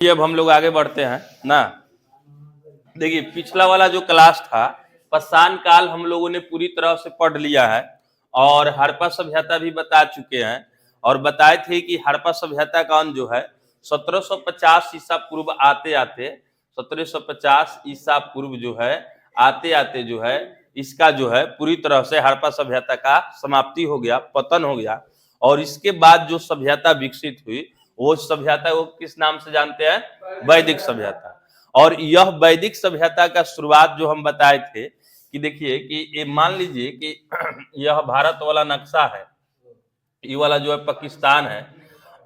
अब हम लोग आगे बढ़ते हैं ना। देखिए पिछला वाला जो क्लास था पाषाण काल हम लोगों ने पूरी तरह से पढ़ लिया है और हड़प्पा सभ्यता भी बता चुके हैं और बताए थे कि हड़प्पा सभ्यता का अंत जो है 1750 ईसा पूर्व आते आते 1750 ईसा पूर्व जो है आते आते जो है इसका जो है पूरी तरह से हड़प्पा सभ्यता का समाप्ति हो गया, पतन हो गया। और इसके बाद जो सभ्यता विकसित हुई वो सभ्यता को किस नाम से जानते हैं? वैदिक सभ्यता। और यह वैदिक सभ्यता का शुरुआत जो हम बताए थे कि देखिए कि ये मान लीजिए कि यह भारत वाला नक्शा है, ये वाला जो है पाकिस्तान है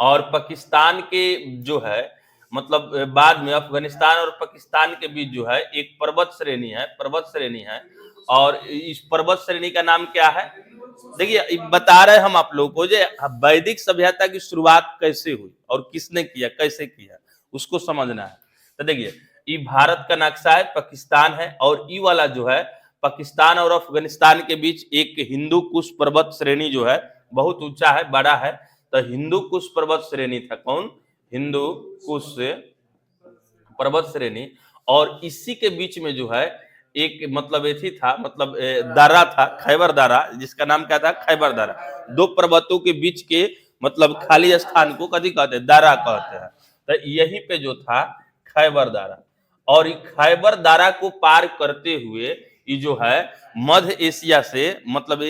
और पाकिस्तान के जो है मतलब बाद में अफगानिस्तान और पाकिस्तान के बीच जो है एक पर्वत श्रेणी है और इस पर्वत श्रेणी का नाम क्या है? देखिए बता रहे हम आप लोगों को जो वैदिक सभ्यता की शुरुआत कैसे हुई और किसने किया, कैसे किया, उसको समझना है। तो देखिए ये भारत का नक्शा है, पाकिस्तान है और ये वाला जो है पाकिस्तान और अफगानिस्तान के बीच एक हिंदू कुश पर्वत श्रेणी जो है बहुत ऊंचा है, बड़ा है। तो हिंदू कुश पर्वत श्रेणी था। कौन? हिंदू कुश पर्वत श्रेणी। और इसी के बीच में जो है एक मतलब ऐसी था, मतलब दारा था, खैबर दारा, जिसका नाम क्या था? खैबर दारा। दो पर्वतों के बीच के मतलब खाली स्थान को कभी कहते हैं? दारा कहते हैं। तो यही पे जो था खैबर दारा और खैबर दारा को पार करते हुए ये जो है मध्य एशिया से मतलब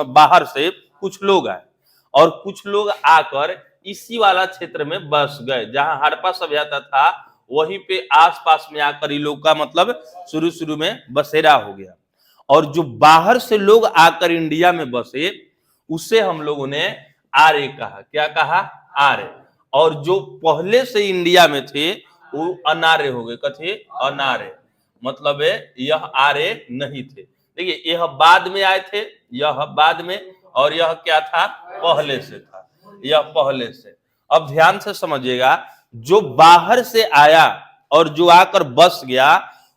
बाहर से कुछ लोग आए और कुछ लोग आकर इसी वाला क्षेत्र में बस गए जहां हड़प्पा सभ्यता था, वहीं पे आसपास में आकर ये लोग का मतलब शुरू में बसेरा हो गया। और जो बाहर से लोग आकर इंडिया में बसे उसे हम लोगों ने आर्य कहा। क्या कहा? आर्य। और जो पहले से इंडिया में थे वो अनार्य हो गए। कथे? अनार्य। मतलब यह आर्य नहीं थे। देखिए यह बाद में आए थे, यह बाद में, और यह क्या था? पहले से था, यह पहले से। अब ध्यान से समझिएगा, जो बाहर से आया और जो आकर बस गया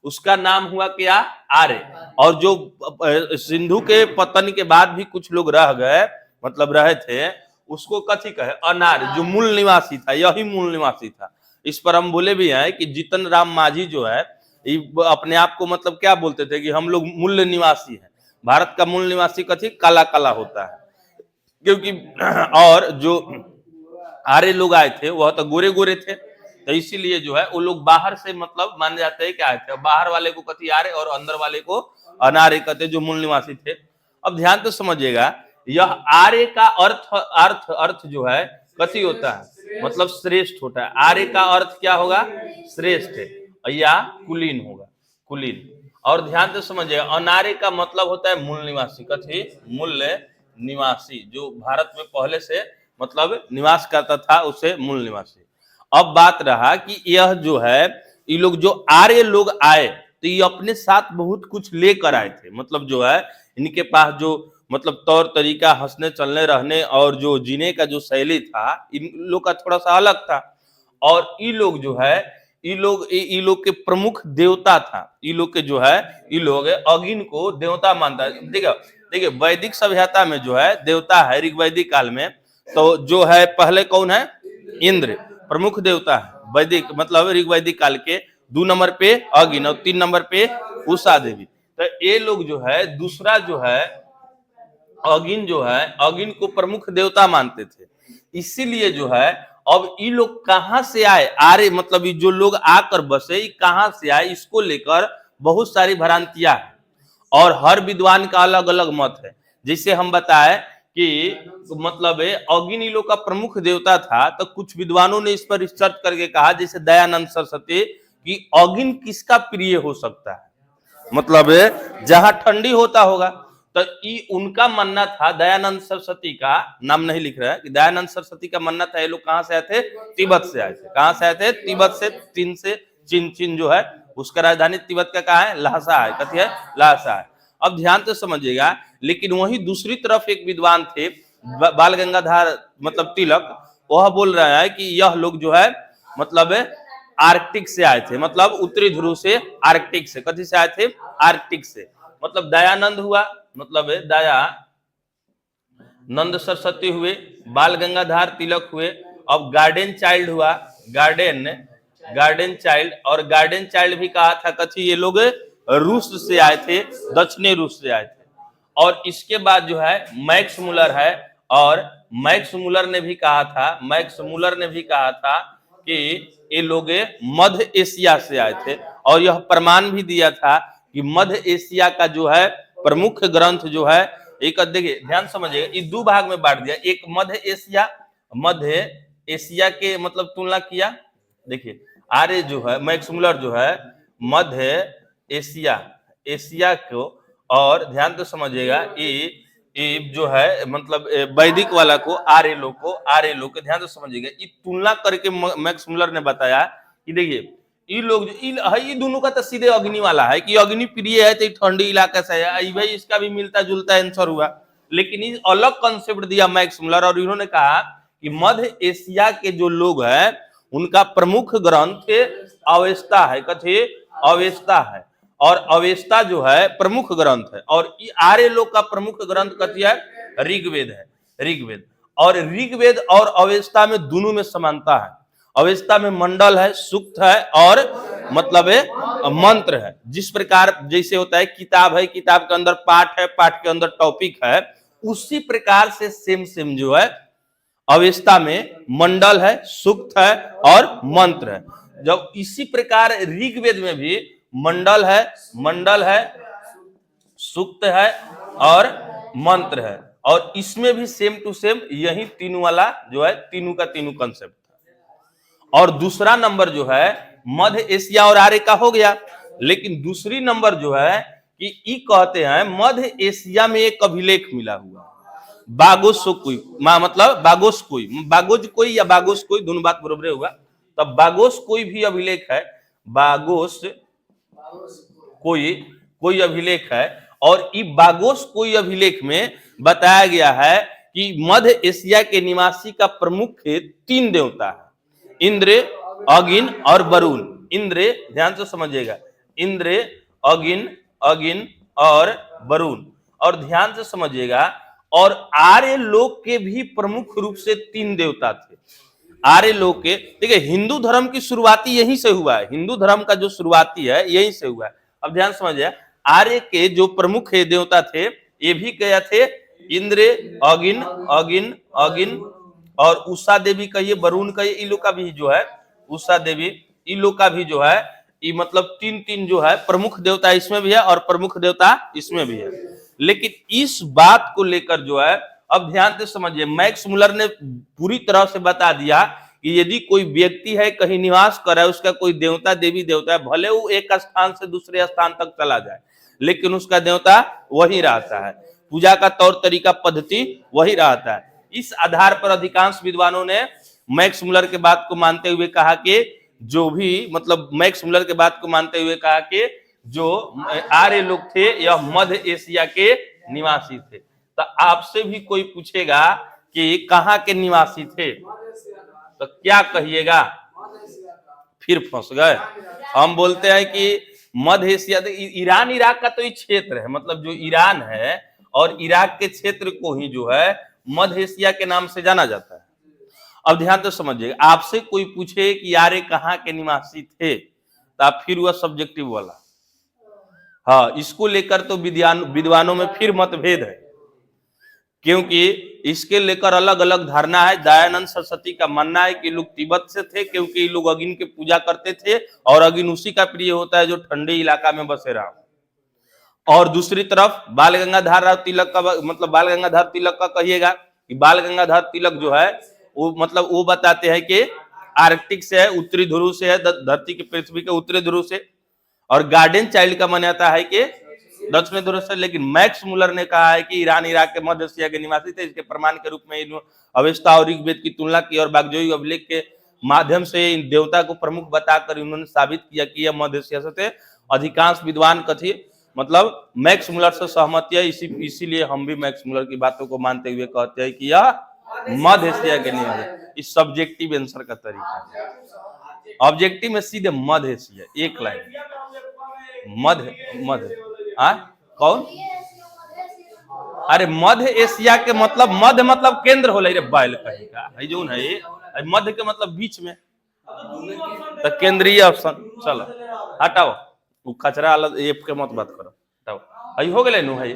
उसका नाम हुआ क्या? आर्य। और जो सिंधु के पतन के बाद भी कुछ लोग रह गए, मतलब रहे थे, उसको कथी कहे? अनार्य। जो मूल निवासी था, यही मूल निवासी था। इस पर हम बोले भी हैं कि जीतन राम मांझी जो है अपने आप को मतलब क्या बोलते थे कि हम लोग मूल निवासी हैं। भारत का मूल निवासी कथी? काला काला होता है, क्योंकि और जो आर्य लोग आए थे वह तो गोरे गोरे थे, तो इसीलिए जो है वो लोग बाहर से मतलब मान जाते हैं क्या आए थे। बाहर वाले को कथी? आर्य, और अंदर वाले को अनार्य कहते, जो मूल निवासी थे। अब ध्यान तो समझिएगा, यह आर्य का अर्थ अर्थ अर्थ जो है कथी होता है? मतलब श्रेष्ठ होता है। आर्य का अर्थ क्या होगा? श्रेष्ठ या कुलीन होगा, कुलीन। और ध्यान से समझिएगा, अनार्य का मतलब होता है मूल निवासी। कथी? मूल निवासी, जो भारत में पहले से मतलब निवास करता था उसे मूल निवासी। अब बात रहा कि यह जो है ये लोग जो आर्य लोग आए तो ये अपने साथ बहुत कुछ लेकर आए थे। मतलब जो है इनके पास जो मतलब तौर तरीका, हंसने चलने रहने और जो जीने का जो शैली था इन लोग का थोड़ा सा अलग था। और ये लोग जो है ये लोग के प्रमुख देवता था। ये लोग के जो है ये लोग अग्नि को देवता मानता है। देखिए वैदिक सभ्यता में जो है देवता है ऋग्वैदिक काल में, तो जो है पहले कौन है? इंद्र प्रमुख देवता है वैदिक मतलब ऋग्वैदिक काल के। 2 नंबर पे अग्नि और 3 नंबर पे उषा देवी। तो ये लोग जो है दूसरा जो है अग्नि जो है अग्नि को प्रमुख देवता मानते थे। इसीलिए जो है अब ये लोग कहां से आए? आर्य मतलब जो लोग आकर बसे कहां से आए, इसको लेकर बहुत सारी भ्रांतियां हैं और हर विद्वान का अलग अलग मत है। जैसे हम बताए कि मतलब अग्नि लोग का प्रमुख देवता था, तो कुछ विद्वानों ने इस पर रिसर्च करके कहा, जैसे दयानंद सरस्वती, कि अग्नि किसका प्रिय हो सकता है? मतलब जहां ठंडी होता होगा। तो ये उनका मानना था, दयानंद सरस्वती का नाम नहीं लिख रहा है, कि दयानंद सरस्वती का मानना था ये लोग कहां से आए थे? तिब्बत से आए थे। कहां से आए थे? तिब्बत से। चीन से। चीन जो है उसका राजधानी तिब्बत का कहा है? लहासा है। कथी है? लहासा है। अब ध्यान से समझिएगा, लेकिन वही दूसरी तरफ एक विद्वान थे बाल गंगाधर मतलब तिलक, वह बोल रहा है कि यह लोग जो है मतलब आर्कटिक से आए थे, मतलब उत्तरी ध्रुव से, आर्कटिक से। कथी से आए थे? आर्कटिक से। मतलब दयानंद हुआ, मतलब दया नंद सरस्वती हुए, बाल गंगाधर तिलक हुए। अब गार्डन चाइल्ड हुआ, गार्डन गार्डन चाइल्ड, और गार्डन चाइल्ड भी कहा था कथी, ये लोग रूस से आए थे, दक्षिणी रूस से आए थे। और इसके बाद जो है मैक्स मुलर है, और मैक्स मुलर ने भी कहा था, मैक्स मुलर ने भी कहा था कि ये लोग मध्य एशिया से आए थे, और यह प्रमाण भी दिया था कि मध्य एशिया का जो है प्रमुख ग्रंथ जो है, एक देखिए ध्यान समझिएगा, इस दो भाग में बांट दिया, एक मध्य एशिया, मध्य एशिया के मतलब तुलना किया, देखिए आर्य जो है मैक्स मुलर जो है मध्य एशिया, एशिया को, और ध्यान तो समझिएगा ये जो है मतलब वैदिक वाला को, आर्य लोग को, आर्य लोग को ध्यान से समझिएगा, ये तुलना करके मैक्स मुलर ने बताया कि देखिए ये लोग ये दोनों का तो सीधे अग्नि वाला है कि अग्नि प्रिय है तो ठंडी इलाका से है, भाई इसका भी मिलता जुलता आंसर हुआ, लेकिन ये अलग कंसेप्ट दिया मैक्स मुलर, और इन्होंने कहा कि मध्य एशिया के जो लोग हैं उनका प्रमुख ग्रंथ अवेस्ता है, कथे अवेस्ता है, और अवेस्ता जो है प्रमुख ग्रंथ है, और आर्य लोग का प्रमुख ग्रंथ कथी है, ऋग्वेद है, ऋग्वेद। और ऋग्वेद और अवेस्ता में दोनों में समानता है, अवेस्ता में मंडल है, सूक्त है, और मतलब मंत्र है, जिस प्रकार जैसे होता है किताब है, किताब के अंदर पाठ है, पाठ के अंदर टॉपिक है, उसी प्रकार से सेम जो है अवेस्ता में मंडल है, सूक्त है और मंत्र है। जब इसी प्रकार ऋग्वेद में भी मंडल है, सूक्त है और मंत्र है, और इसमें भी सेम टू सेम यही तीनों वाला जो है, तीनों का तीनों कंसेप्ट था। और दूसरा नंबर जो है मध्य एशिया और आर्य का हो गया, लेकिन दूसरी नंबर जो है कि ई कहते हैं मध्य एशिया में एक अभिलेख मिला हुआ, बागोसकोई, मतलब बागोज कोई या बागोस कोई, दोनों बात बरोबर हुआ, तब बागोस कोई भी अभिलेख है, बागोस कोई अभिलेख है, और ई बागोस कोई अभिलेख में बताया गया है कि मध्य एशिया के निवासी का प्रमुख 3 देवता है, इंद्र, अगिन और वरुण। इंद्र, ध्यान से समझिएगा, इंद्र, अगिन और वरुण, और ध्यान से समझिएगा, और आर्य लोक के भी प्रमुख रूप से 3 देवता थे। आर्य लोक के, देखिए हिंदू धर्म की शुरुआती यहीं से हुआ है, हिंदू धर्म का जो शुरुआती है यहीं से हुआ है। अब ध्यान समझिए, आर्य के जो प्रमुख देवता थे ये भी क्या थे, इंद्र, अगिन और उषा देवी कहिए, वरुण कहिए, इन लोग का भी जो है उषा देवी, इन लोग का भी जो है ये मतलब 3 जो है प्रमुख देवता इसमें भी है और प्रमुख देवता इसमें भी है। लेकिन इस बात को लेकर जो है, अब ध्यान से समझिए, मैक्स मुलर ने पूरी तरह से बता दिया कि यदि कोई व्यक्ति है कहीं निवास कर रहा है, उसका कोई देवता देवी देवता है, भले वो एक स्थान से दूसरे स्थान तक चला जाए, लेकिन उसका देवता वही रहता है, पूजा का तौर तरीका पद्धति वही रहता है। इस आधार पर अधिकांश विद्वानों ने मैक्स मुलर के बात को मानते हुए कहा कि जो भी मतलब मैक्स मुलर के बात को मानते हुए कहा कि जो आर्य लोग थे यह मध्य एशिया के निवासी थे। तो आपसे भी कोई पूछेगा कि कहाँ के निवासी थे तो क्या कहिएगा, फिर फंस गए। हम बोलते हैं कि मध्य एशिया, ईरान इराक का तो ये क्षेत्र है, मतलब जो ईरान है और इराक के क्षेत्र को ही जो है मध्य एशिया के नाम से जाना जाता है। अब ध्यान तो समझिएगा, आपसे कोई पूछे कि यारे कहाँ के निवासी थे तो आप फिर वह सब्जेक्टिव वाला, हाँ इसको लेकर तो विद्वानों में फिर मतभेद है, क्योंकि इसके लेकर अलग अलग धारणा है। दयानंद सरस्वती का मानना है कि लोग तिब्बत से थे, क्योंकि ये लोग अगिन की पूजा करते थे और अगिन उसी का प्रिय होता है जो ठंडे इलाका में बसे रहा। और दूसरी तरफ बाल गंगाधर तिलक का, मतलब बाल गंगाधर तिलक का कहिएगा कि बाल गंगाधर तिलक जो है वो मतलब वो बताते हैं कि आर्कटिक से है, उत्तरी ध्रुव से है, धरती की पृथ्वी के उत्तरी ध्रुव से, और गार्डन चाइल्ड का मान्यता है कि दक्षिण ध्रुव से। लेकिन मैक्स मुलर ने कहा है कि ईरान इराक के मध्य एशिया के निवासी थे। इसके प्रमाण के रूप में अवेस्ता और ऋग्वेद की तुलना की और बागजोई अभिलेख के माध्यम से इन देवता को प्रमुख बताकर उन्होंने साबित किया कि यह मध्य एशिया से थे। अधिकांश विद्वान कथी मतलब मैक्स मुलर से सहमति है, इसीलिए हम भी मैक्स मुलर की बातों को मानते हुए कहते हैं कि यह मध्य एशिया के निवासी। इस सब्जेक्टिव आंसर का तरीका है, ऑब्जेक्टिव में सीधे मध्य एशिया एक लाइन मध्य कौन, अरे मध्य एशिया के मतलब मध्य मतलब केंद्र हो रे बैल कहेगा, जो है मध्य के मतलब बीच में, तो केंद्रीय ऑप्शन चलो हटाओ, वो कचरा अलग ये के मत बात करो, हटाओ। अई हो गए नु है,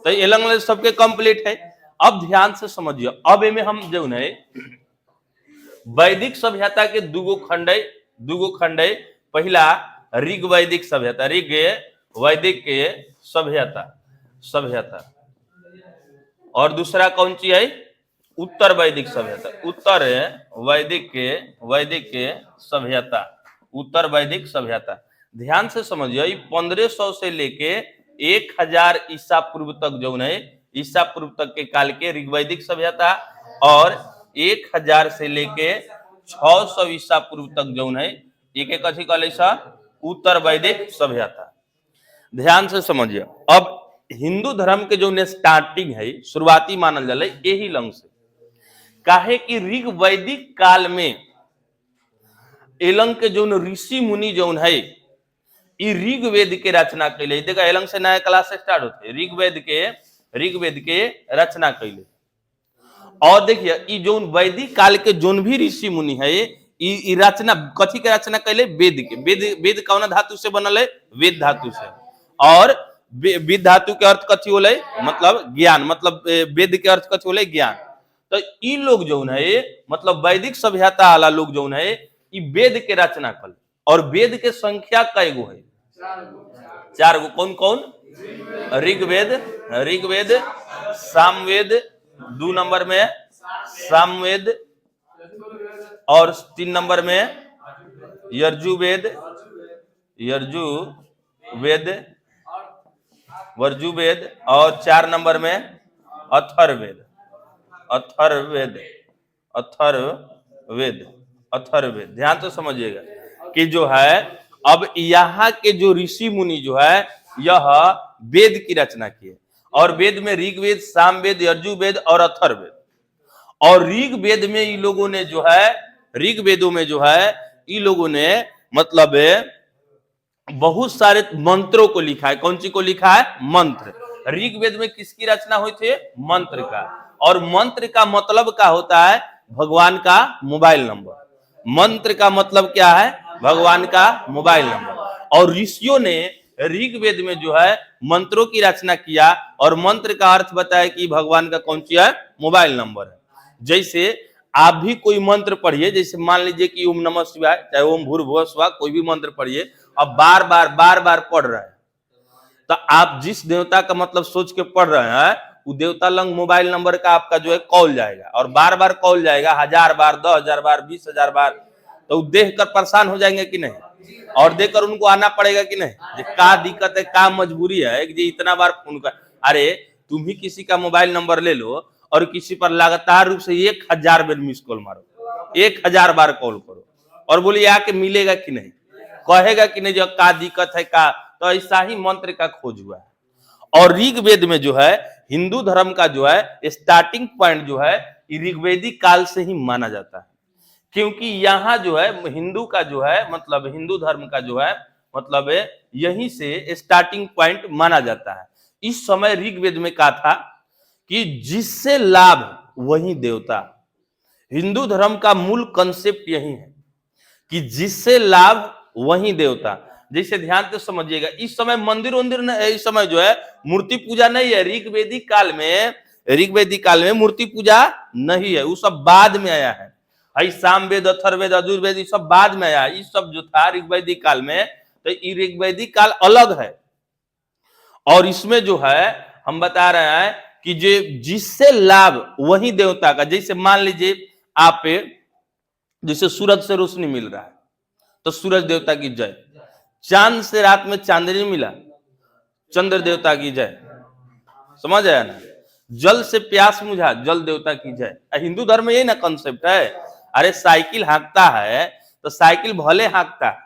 तो ये लंग सबके कंप्लीट है। अब ध्यान से समझिए, अब इनमें हम जो है वैदिक सभ्यता के दूगो खंड है। पहला ऋग वैदिक सभ्यता, ऋग वैदिक के सभ्यता और दूसरा कौन सी है, उत्तर वैदिक सभ्यता, उत्तर वैदिक के सभ्यता, उत्तर वैदिक सभ्यता। ध्यान से समझिए 1500 से लेके 1000 ईसा पूर्व तक जो है, ईसा पूर्व तक के काल के ऋग्वैदिक सभ्यता, और 1000 से लेके 600 ईसा पूर्व तक जो है एक कथी कहले सा उत्तर वैदिक सभ्यता। ध्यान से समझिए, अब हिंदू धर्म के जो स्टार्टिंग है, शुरुआती मानल जाला यही लंग से, काहे कि ऋग वैदिक काल में एलंग के जो ऋषि मुनि जो है ऋग्वेद के रचना कैले। देखा एलंग से नया क्लास स्टार्ट होते, ऋग्वेद के रचना कैले। और देखिए ई जो वैदिक काल के जोन भी ऋषि मुनि है ई रचना कथी के रचना कैले, वेद के। वेद कौन धातु से बनल है, वेद धातु से। और वेद धातु के अर्थ कथी होले, मतलब ज्ञान, मतलब वेद के अर्थ कथी होले, ज्ञान। तो ई लोग जो है मतलब वैदिक सभ्यता वाला लोग जो है ई वेद के रचना कल। और वेद के संख्या कई गो है, 4 गो। कौन कौन, ऋग्वेद, सामवेद 2 नंबर में, सामवेद, और 3 नंबर में यजुर्वेद, वर्जुवेद, और 4 नंबर में अथर्ववेद। ध्यान से समझिएगा कि जो है अब यहाँ के जो ऋषि मुनि जो है यह वेद की रचना किए। और वेद में ऋग्वेद, सामवेद, यजुर्वेद और अथर्ववेद। और ऋग्वेद में इन लोगों ने जो है, ऋग्वेदों में जो है इन लोगों ने मतलब बहुत सारे मंत्रों को लिखा है। कौन सी को लिखा है, मंत्र। ऋग्वेद में किसकी रचना हुई थी, मंत्र का। और मंत्र का मतलब क्या होता है, भगवान का मोबाइल नंबर। मंत्र का मतलब क्या है, भगवान का मोबाइल नंबर। और ऋषियों ने ऋग्वेद में जो है मंत्रों की रचना किया और मंत्र का अर्थ बताया कि भगवान का कौन सी है, मोबाइल नंबर है। जैसे आप भी कोई मंत्र पढ़िए, जैसे मान लीजिए कि ओम नमः शिवाय, चाहे ओम भूर्भुवः स्वः, कोई भी मंत्र पढ़िए, अब बार बार पढ़ रहे हैं, तो आप जिस देवता का मतलब सोच के पढ़ रहे हैं वो देवता लंग मोबाइल नंबर का आपका जो है कॉल जाएगा। और बार बार कॉल जाएगा, 1000 बार, 10,000 बार, 20,000 बार, तो देख कर परेशान हो जाएंगे कि नहीं। और देखकर उनको आना पड़ेगा कि नहीं, क्या दिक्कत है, क्या मजबूरी है कि इतना बार फोन कर। अरे तुम ही किसी का मोबाइल नंबर ले लो और किसी पर लगातार रूप से 1000 बार मिस कॉल मारो, 1000 बार कॉल करो, और बोलिए आके मिलेगा कि नहीं, कहेगा कि नहीं जो क्या दिक्कत है का। तो ऐसा ही मंत्र का खोज हुआ है। और ऋग्वेद में जो है हिंदू धर्म का जो है स्टार्टिंग पॉइंट जो है ऋग्वेदिक काल से ही माना जाता है। क्योंकि यहाँ जो है हिंदू का जो है मतलब हिंदू धर्म का जो है मतलब यहीं से स्टार्टिंग पॉइंट माना जाता है। इस समय ऋग्वेद में कहा था कि जिससे लाभ वही देवता। हिंदू धर्म का मूल कंसेप्ट यही है कि जिससे लाभ वही देवता। जैसे ध्यान से समझिएगा, इस समय मंदिर इस समय जो है मूर्ति पूजा नहीं है। ऋग्वेदिक काल में मूर्ति पूजा नहीं है, वो सब बाद में आया है। सामवेद, अथर्ववेद, यजुर्वेद ये सब बाद में आया। ये सब जो था ऋग्वैदिक काल में, तो ऋग्वैदिक काल अलग है। और इसमें जो है हम बता रहे हैं कि जिससे लाभ वही देवता का। जैसे मान लीजिए आप जैसे सूरज से रोशनी मिल रहा है तो सूरज देवता की जय, चांद से रात में चांदनी मिला, चंद्र देवता की जय। समझ आया ना। जल से प्यास मुझा, जल देवता की जय। हिंदू धर्म में यही ना कंसेप्ट है। अरे साइकिल हाँकता है तो साइकिल भले हाँकता है,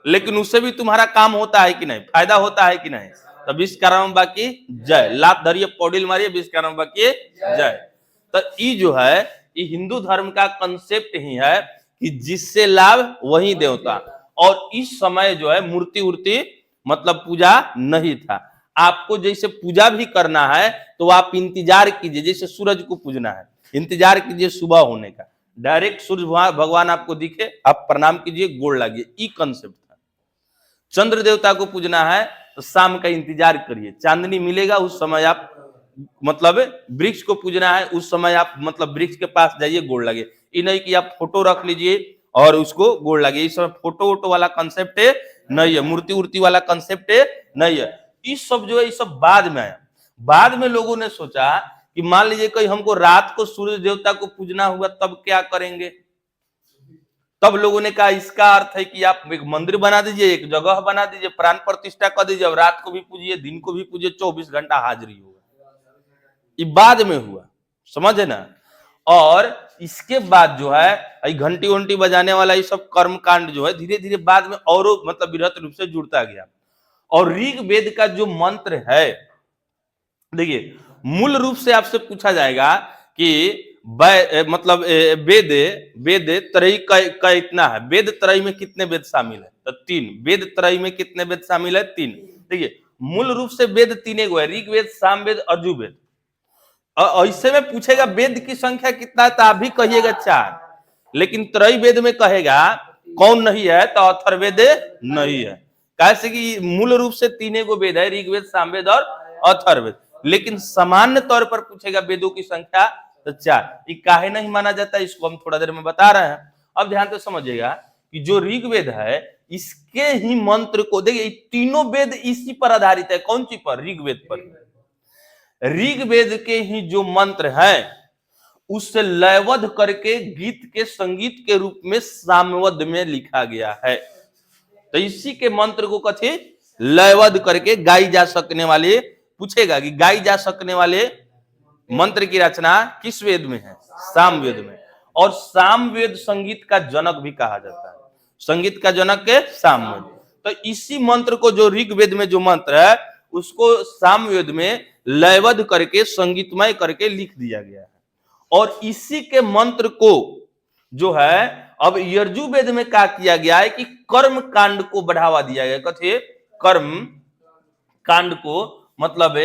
लेकिन उससे भी तुम्हारा काम होता है कि नहीं, फायदा होता है कि नहीं। तो विश्वकर्मा बाकी जय, लात धरिए पौडिल मारिए, विश्वकर्मा बाकी जय। तो ये जो है ये हिंदू धर्म का कंसेप्ट ही है कि जिससे लाभ वही देवता। और इस समय जो है मूर्ति उर्ति मतलब पूजा नहीं था। आपको जैसे पूजा भी करना है तो आप इंतजार कीजिए, जैसे सूरज को पूजना है इंतजार कीजिए सुबह होने का, डायरेक्ट सूर्य भगवान आपको दिखे, आप प्रणाम कीजिए, गोड़ लागिए, ई कंसेप्ट था। चंद्र देवता को पूजना है तो शाम का इंतजार करिए, चांदनी मिलेगा उस समय आप मतलब वृक्ष को पूजना है, उस समय आप मतलब वृक्ष के पास जाइए, गोड़ लगे। ये नहीं कि आप फोटो रख लीजिए और उसको गोड़ लगे, इस समय फोटो वोटो वाला कंसेप्ट नहीं है, मूर्ति उर्ति वाला कंसेप्ट नहीं है। इस सब जो है ये सब बाद में आया। बाद में लोगों ने सोचा कि मान लीजिए कहीं हमको रात को सूर्य देवता को पूजना हुआ तब क्या करेंगे। तब लोगों ने कहा इसका अर्थ है कि आप एक मंदिर बना दीजिए, एक जगह बना दीजिए, प्राण प्रतिष्ठा कर दीजिए, अब रात को भी पूजिए, दिन को भी पूजिए, 24 घंटा हाजिरी होगा। ये बाद में हुआ, समझे ना। और इसके बाद जो है घंटी वंटी बजाने वाला ये सब कर्म कांड जो है धीरे धीरे बाद में और मतलब बृहत रूप से जुड़ता गया। और ऋग्वेद का जो मंत्र है, देखिए मूल रूप से आपसे पूछा जाएगा कि मतलब वेद त्रयी का इतना है, वेद त्रयी में कितने वेद शामिल है, तो 3। वेद त्रयी में कितने वेद शामिल है, 3। देखिए मूल रूप से वेद 3 गो है, ऋग्वेद, सामवेद, यजुर्वेद। ऐसे में पूछेगा वेद की संख्या कितना है तो आप भी कहिएगा 4, लेकिन त्रय वेद में कहेगा कौन नहीं है तो अथर्ववेद नहीं है। कैसे कि मूल रूप से 3 गो वेद है, ऋग्वेद, सामवेद और अथर्ववेद, लेकिन सामान्य तौर पर पूछेगा वेदों की संख्या तो 4। ये काहे नहीं माना जाता, इसको हम थोड़ा देर में बता रहे हैं। अब ध्यान से समझिएगा कि जो ऋग्वेद है इसके ही मंत्र को देखिए, तीनों वेद इसी पर आधारित है। कौन सी पर, ऋग्वेद पर। ऋग्वेद के ही जो मंत्र है उससे लयबद्ध करके गीत के संगीत के रूप में सामवेद में लिखा गया है। तो इसी के मंत्र को कथी लयबद्ध करके गाई जा सकने वाले, पूछेगा कि गाई जा सकने वाले मंत्र की रचना किस वेद में है, सामवेद में। और सामवेद संगीत का जनक भी कहा जाता है, संगीत का जनक के सामवेद। तो इसी मंत्र को जो ऋग्वेद में जो मंत्र है उसको सामवेद में लयबद्ध करके संगीतमय करके लिख दिया गया है। और इसी के मंत्र को जो है अब यजुर्वेद में क्या किया गया है कि कर्म कांड को बढ़ावा दिया गया। कथे कर्म कांड को मतलब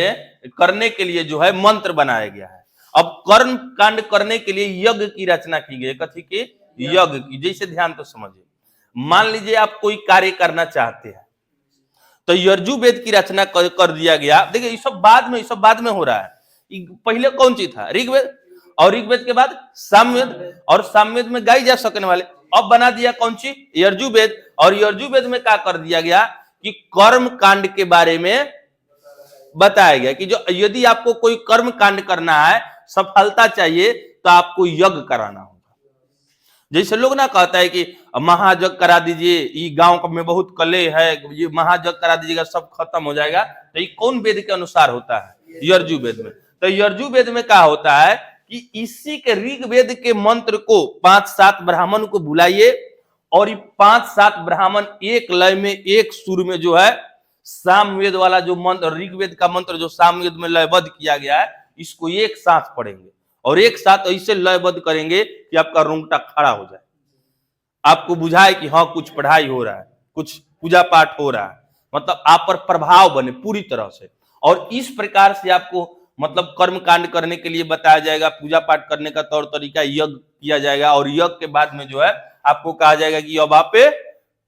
करने के लिए जो है मंत्र बनाया गया है। अब कर्म कांड करने के लिए यज्ञ की रचना की गई। कथी की, यज्ञ की। जैसे ध्यान तो समझिए, मान लीजिए आप कोई कार्य करना चाहते हैं तो यजुर्वेद की रचना कर दिया गया। देखिए ये सब बाद में हो रहा है। पहले कौन चीज था, ऋग्वेद, और ऋग्वेद के बाद सामवेद, और सामवेद में गाई जा सकने वाले। अब बना दिया कौन सी, यजुर्वेद। और यजुर्वेद में क्या कर दिया गया कि कर्म कांड के बारे में बताया गया कि जो यदि आपको कोई कर्म कांड करना है, सफलता चाहिए, तो आपको यज्ञ कराना होगा। जैसे लोग ना कहता है कि महायज्ञ करा दीजिए, ये गांव में बहुत कले है, ये महायज्ञ करा दीजिएगा सब खत्म हो जाएगा। तो ये कौन वेद के अनुसार होता है, यजुर्वेद में। तो यजुर्वेद में क्या होता है कि इसी के ऋग्वेद के मंत्र को 5-7 ब्राह्मण को बुलाइए और ये 5-7 ब्राह्मण एक लय में एक सुर में जो है सामवेद वाला जो मंत्र, ऋग्वेद का मंत्र जो सामवेद में लयबद्ध किया गया है, इसको एक साथ पढ़ेंगे और एक साथ ऐसे लयबद्ध करेंगे कि आपका रोंगटा खड़ा हो जाए, आपको बुझाए कि हाँ कुछ पढ़ाई हो रहा है, कुछ पूजा पाठ हो रहा है, मतलब आप पर प्रभाव बने पूरी तरह से। और इस प्रकार से आपको मतलब कर्म कांड करने के लिए बताया जाएगा, पूजा पाठ करने का तौर तरीका, यज्ञ किया जाएगा। और यज्ञ के बाद में जो है आपको कहा जाएगा कि अब आप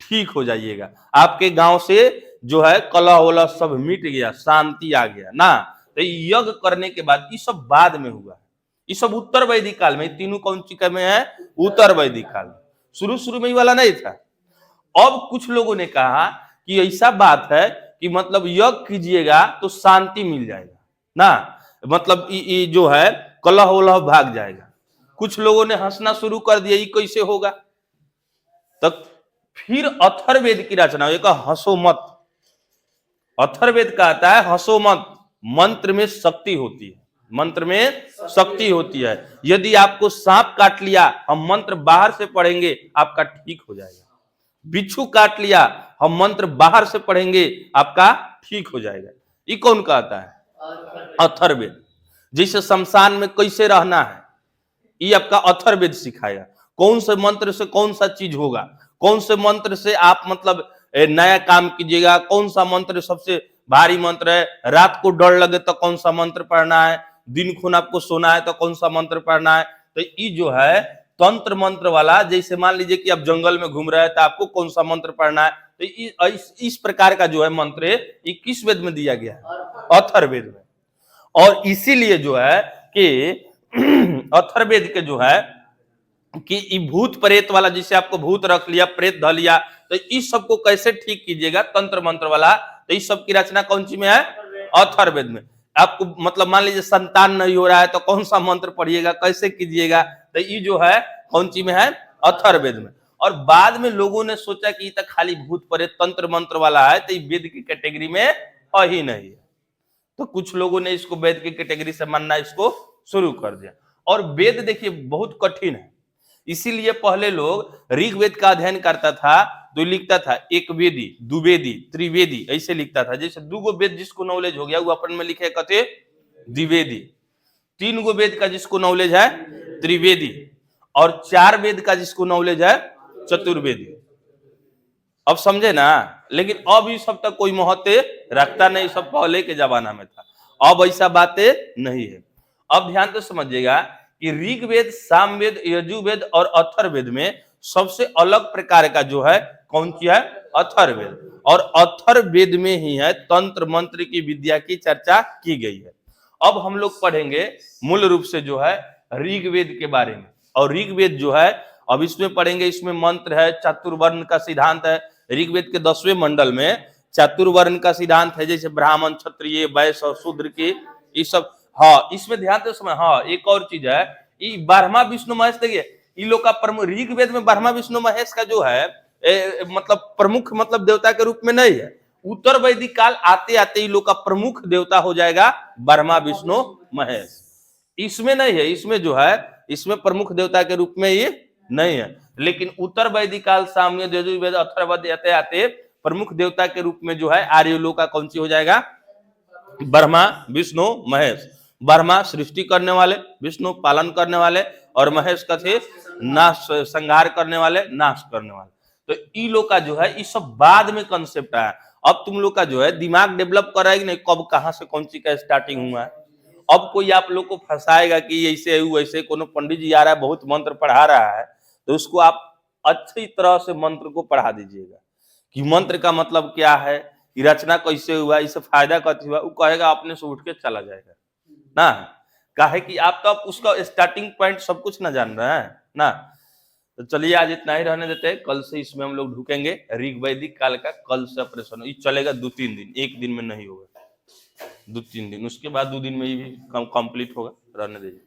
ठीक हो जाइएगा, आपके गांव से जो है कलह वलह सब मिट गया, शांति आ गया ना। तो यज्ञ करने के बाद ये सब बाद में हुआ, ये सब उत्तर वैदिक काल में। तीनों कौन सी में है, उत्तर वैदिक काल में। शुरू में ये वाला नहीं था। अब कुछ लोगों ने कहा कि ऐसा बात है कि मतलब यज्ञ कीजिएगा तो शांति मिल जाएगा ना, मतलब ये जो है कलह वलह भाग जाएगा। कुछ लोगों ने हंसना शुरू कर दिया, ये कैसे होगा। तब फिर अथर्ववेद की रचना, एक हंसो मत। अथर्ववेद कहता है हंसो मत, मंत्र में शक्ति होती है, मंत्र में शक्ति होती है। यदि आपको सांप काट लिया, हम मंत्र बाहर से पढ़ेंगे, आपका ठीक हो जाएगा। बिच्छू काट लिया, हम मंत्र बाहर से पढ़ेंगे, आपका ठीक हो जाएगा। ये कौन कहता है, अथर्ववेद। जैसे शमशान में कैसे रहना है, ये आपका अथर्ववेद सिखाएगा। कौन से मंत्र से कौन सा चीज होगा, कौन से मंत्र से आप मतलब नया काम कीजिएगा, कौन सा मंत्र सबसे भारी मंत्र है, रात को डर लगे तो कौन सा मंत्र पढ़ना है, दिन खून आपको सोना है तो कौन सा मंत्र पढ़ना है। तो ये जो है तंत्र मंत्र वाला, जैसे मान लीजिए कि आप जंगल में घूम रहे हैं तो आपको कौन सा मंत्र पढ़ना है, तो इस प्रकार का जो है मंत्र ये किस वेद में दिया गया है? अथर्ववेद में। और इसीलिए जो है कि अथर्ववेद के जो है कि भूत प्रेत वाला, जिसे आपको भूत रख लिया, प्रेत ध लिया, तो इस सबको कैसे ठीक कीजिएगा तंत्र मंत्र वाला, तो इस सब की रचना कौन सी में है? अथर्ववेद में। आपको मतलब मान लीजिए संतान नहीं हो रहा है तो कौन सा मंत्र पढ़िएगा, कैसे कीजिएगा, तो ये जो है कौन सी में है? अथर्ववेद में। और बाद में लोगों ने सोचा कि तो खाली भूत प्रेत तंत्र मंत्र वाला है तो ये वेद की कैटेगरी में है ही नहीं है, तो कुछ लोगों ने इसको वेद की कैटेगरी से मानना इसको शुरू कर दिया। और वेद देखिए बहुत कठिन है, इसीलिए पहले लोग ऋग्वेद का अध्ययन करता था तो लिखता था एक वेदी, द्विवेदी, त्रिवेदी, ऐसे लिखता था। जैसे 2 गो वेद जिसको नॉलेज हो गया वो अपन में लिखे कथे द्विवेदी, 3 गो वेद का जिसको नॉलेज है त्रिवेदी, और 4 वेद का जिसको नॉलेज है चतुर्वेदी। अब समझे ना? लेकिन अब ये सब तक कोई महत्व रखता नहीं, सब पहले के जमाना में था, अब ऐसा बातें नहीं है। अब ध्यान से समझिएगा कि ऋग्वेद, सामवेद, यजुर्वेद और अथर्ववेद में सबसे अलग प्रकार का जो है कौन सी है? अथर्ववेद। और अथर्ववेद में ही है तंत्र मंत्र की विद्या की चर्चा की गई है। अब हम लोग पढ़ेंगे मूल रूप से जो है ऋग्वेद के बारे में। और ऋग्वेद जो है अब इसमें पढ़ेंगे, इसमें मंत्र है, चातुर्वर्ण का सिद्धांत है। ऋग्वेद के 10वें मंडल में चातुर्वर्ण का सिद्धांत है, जैसे ब्राह्मण, क्षत्रिय, वैश्य और शूद्र की, ये सब। हाँ, इसमें ध्यान से समय, हाँ एक और चीज है, ये ब्रह्मा विष्णु महेश, देखिए इन लोग का प्रमुख ऋग्वेद में ब्रह्मा विष्णु महेश का जो है मतलब प्रमुख मतलब देवता के रूप में नहीं है। उत्तर वैदिक काल आते आते इन लोग का प्रमुख देवता हो जाएगा ब्रह्मा विष्णु महेश। इसमें नहीं है, इसमें जो है इसमें प्रमुख देवता के रूप में ये नहीं है। लेकिन उत्तर वैदिक काल, सामवेद, यजुर्वेद, अथर्ववेद आते आते प्रमुख देवता के रूप में जो है आर्य लोग का कौन सी हो जाएगा? ब्रह्मा विष्णु महेश। ब्रह्मा सृष्टि करने वाले, विष्णु पालन करने वाले, और महेश का थे नाश, संहार करने वाले, नाश करने वाले। तो ई लोग का जो है ये सब बाद में कंसेप्ट आया। अब तुम लोग का जो है दिमाग डेवलप कर रहा है कि नहीं, कब कहां से कौन सी का स्टार्टिंग हुआ है। अब कोई आप लोग को फंसाएगा कि ऐसे वैसे, कोनो पंडित जी आ रहा है बहुत मंत्र पढ़ा रहा है, तो उसको आप अच्छी तरह से मंत्र को पढ़ा दीजिएगा कि मंत्र का मतलब क्या है, रचना कैसे हुआ, इससे फायदा कथी हुआ, वो कहेगा, अपने से उठ के चला जाएगा ना। काहे कि आप तो उसका स्टार्टिंग पॉइंट सब कुछ ना जान रहे हैं ना। तो चलिए आज इतना ही रहने देते हैं, कल से इसमें हम लोग ढुकेंगे ऋग्वैदिक काल का। कल से ऑपरेशन ये चलेगा 2-3 दिन, एक दिन में नहीं होगा, 2-3 दिन, उसके बाद 2 दिन में ही कंप्लीट होगा। रहने दीजिए।